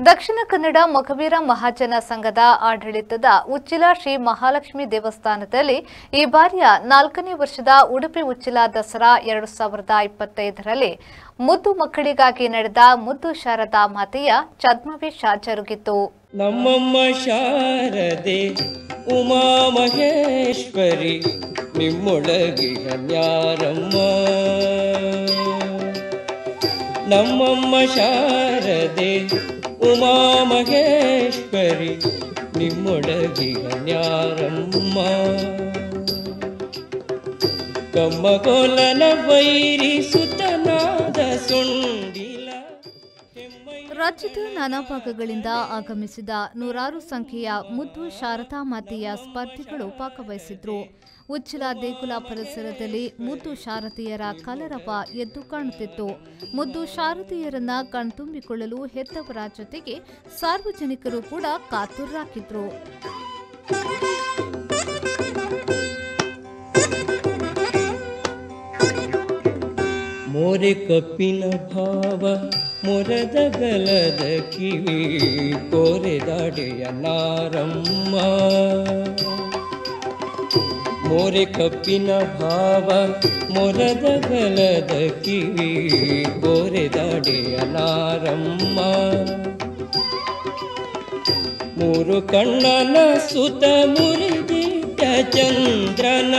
ದಕ್ಷಿಣ ಕನ್ನಡ ಮೊಗವೀರ ಮಹಾಜನ ಸಂಘದ ಆಡಳಿತದ ಉಚ್ಚಿಲ ಶ್ರೀ ಮಹಾಲಕ್ಷ್ಮಿ ದೇವಸ್ಥಾನದಲ್ಲಿ ಈ ಬಾರಿಯ 4ನೇ ವರ್ಷದ ಉಡುಪಿ ಉಚ್ಚಿಲ ದಸರಾ 2025ರಲ್ಲಿ ಮುದ್ದು ಮಕ್ಕಳಿಗಾಗಿ ನಡೆದ ಮುದ್ದು ಶಾರದಾ ಮಾತೆಯ ಛದ್ಮವೇಷ ಜರುಗಿತು. ನಮ್ಮಮ್ಮ ಶಾರದೆ ಉಮಾ ಮಹೇಶ್ವರಿ ನಿಮ್ಮೊಳಗಿನ ನ್ಯಾರಮ್ಮ. ನಮ್ಮಮ್ಮ ಶಾರದೆ ಉಮಾ ಮಹೇಶ್ವರಿ ನಿಮ್ಮೊಳಗಿನ ನ್ಯಾರಮ್ಮ. ಕಮ್ಮಗೋಲನ ವೈರಿ ಸುತನಾದ ಸುಂಡಿಲ. ರಾಜ್ಯದ ನಾನಾ ಭಾಗಗಳಿಂದ ಆಗಮಿಸಿದ ನೂರಾರು ಸಂಖ್ಯೆಯ ಮುದ್ದು ಶಾರದಾ ಮಾತೆಯ ಸ್ಪರ್ಧಿಗಳು ಭಾಗವಹಿಸಿದ್ರು. ಉಚ್ಚಿಲ ದೇಗುಲ ಪರಿಸರದಲ್ಲಿ ಮುದ್ದು ಶಾರದೆಯರ ಕಲರವ ಎದ್ದು ಕಾಣುತ್ತಿತ್ತು. ಮುದ್ದು ಶಾರದೆಯರನ್ನ ಕಣ್ತುಂಬಿಕೊಳ್ಳಲು ಹೆತ್ತವರ ಜೊತೆಗೆ ಸಾರ್ವಜನಿಕರು ಕೂಡ ಕಾತುರ್ರಾಗಿದ್ರು. ಮೋರೆ ಕಪ್ಪಿನ ಭಾವ ಮೊರದ ಗಲದ ಕಿವಿ ಕೋರೆದಾಡೆಯ ನಾರಮ್ಮ. ಮೋರೆ ಕಪ್ಪಿನ ಭಾವ ಮೊರದ ಗಲದ ಕಿವಿ ಕೋರೆದಾಡೆಯ ನಾರಮ್ಮ. ಮೂರು ಕಣ್ಣನ ಸುತ ಮುರಿದಿಟ್ಟ ಚಂದ್ರನ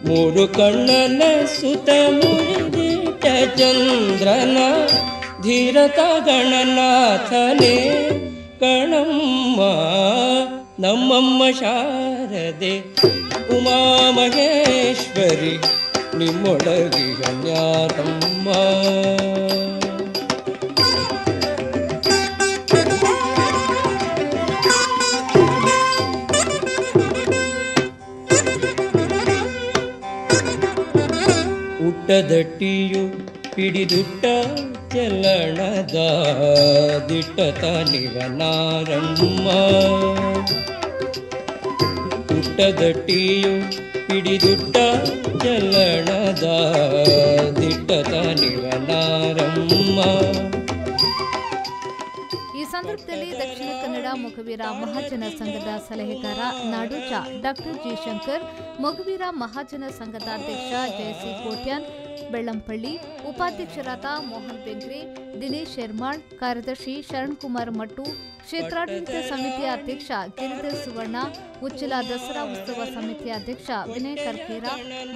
ಮೂರು ಕಣ್ಣನ ಸುತ ಮುರಿದಿಟ್ಟ ಚಂದ್ರನ ಧೀರತ ಗಣನಾಥನೇ ಕಣಮ್ಮ. ನಮ್ಮಮ್ಮ ಶಾರದೆ ಉಮಾ ಮಹೇಶ್ವರಿ ನಿಮ್ಮೊಳಗಿನ ನ್ಯಾರಮ್ಮ. ಉಟ್ಟದಟ್ಟಿಯು ಹಿಡಿದುಟ್ಟ ಚಲಣದ ದಿಟ್ಟತ ನಿವನಾರಮ್ಮ. ಉಟ್ಟದಟ್ಟಿಯು ಹಿಡಿದುಟ್ಟ ಚಲಣದ ದಿಟ್ಟತ ನಿವನಾರಮ್ಮ. ಈ ಸಂದರ್ಭದಲ್ಲಿ ದಕ್ಷಿಣ ಕನ್ನಡ ಮೊಗವೀರ ಮಹಾಜನ ಸಂಘದ ಸಲಹೆಗಾರ ನಾಡೋಜ ಡಾಕ್ಟರ್ ಜಿ ಶಂಕರ್, ಮೊಗವೀರ ಮಹಾಜನ ಸಂಘದ ಅಧ್ಯಕ್ಷ ಜಯಸಿ ಕೋಟ್ಯಾನ್ ಬೆಳ್ಳಂಪಳ್ಳಿ, ಉಪಾಧ್ಯಕ್ಷರಾದ ಮೋಹನ್ ಬೆಂಗ್ರೆ, ದಿನೇಶ್ ಶೆರ್ಮಾಳ್, ಕಾರ್ಯದರ್ಶಿ ಶರಣ್ಕುಮಾರ್ ಮಟ್ಟು, ಕ್ಷೇತ್ರಾಡಳಿತ ಸಮಿತಿಯ ಅಧ್ಯಕ್ಷ ಗಿರಿಧರ್ ಸುವರ್ಣ, ಉಚ್ಚಿಲ ದಸರಾ ಉತ್ಸವ ಸಮಿತಿಯ ಅಧ್ಯಕ್ಷ ವಿನಯ್ ಕರ್ಕೇರ,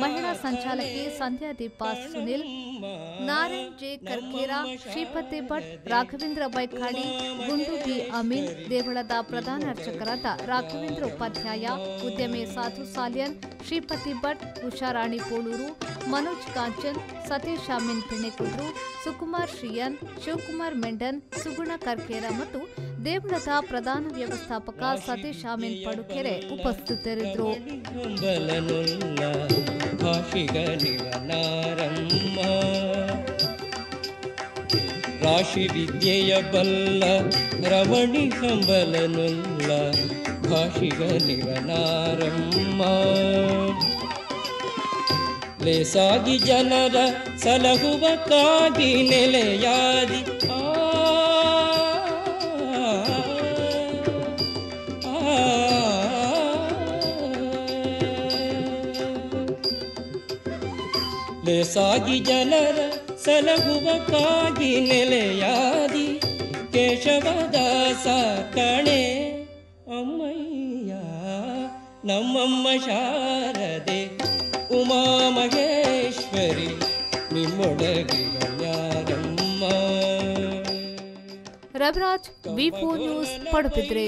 ಮಹಿಳಾ ಸಂಚಾಲಕಿ ಸಂಧ್ಯಾದೀಪ ಸುನಿಲ್, ನಾರಾಯಣ್ ಜೆ ಕರ್ಕೇರ, ಶ್ರೀಪತಿ ಭಟ್, ರಾಘವೇಂದ್ರ ಬೈಖಾಡಿ, ಗುಂಡು ಬಿ ಅಮೀನ್, ದೇವಳದ ಪ್ರಧಾನ ಅರ್ಚಕರಾದ ರಾಘವೇಂದ್ರ ಉಪಾಧ್ಯಾಯ, ಉದ್ಯಮಿ ಸಾಧು ಸಾಲ್ಯನ್, ಶ್ರೀಪತಿ ಭಟ್, ಉಷಾರಾಣಿ ಪೋಳೂರು, ಮನೋಜ್ ಕಾಂಚನ್, ಸತೀಶ್ ಅಮೀನ್ ಪಿಣೆಕುದ್ರು, ಸುಕುಮಾರ್ ಶ್ರೀಯನ್, ಶಿವಕುಮಾರ್ ಮೆಂಡನ್, ಸುಗುಣ ಕರ್ಕೇರ ಮತ್ತು ದೇವಳದ ಪ್ರಧಾನ ವ್ಯವಸ್ಥಾಪಕ ಸತೀಶ್ ಅಮೀನ್ ಪಡುಕೆರೆ ಉಪಸ್ಥಿತರಿದ್ದರು. ರಾಶಿ ವಿದ್ಯೆಯ ಬಲ್ಲ ರಮಣಿ ಹಂಬಲನುಲ್ಲ ಭಾಷಿಗ ನಿವನಾರಮ್ಮ. ಲೇಸಾಗಿ ಜನರ ಸಲಹುವಕ್ಕಾಗಿ ನೆಲೆಯಾದಿ ಲೇಸಾಗಿ ಜನರ ಸಲಹುವಕ್ಕಾಗಿ ನೆಲೆಯಾದಿ ಕೇಶವದಾಸ ಕಣೆ ಅಮ್ಮಯ್ಯ. ನಮ್ಮಮ್ಮ ಶಾರದೆ ಉಮಾ ಮಹೇಶ್ವರಿ ನಿಮ್ಮೊಳಗಿನ ನ್ಯಾರಮ್ಮ. ರವಿರಾಜ್, ವಿ4 ನ್ಯೂಸ್, ಪಡುಬಿದ್ರೆ.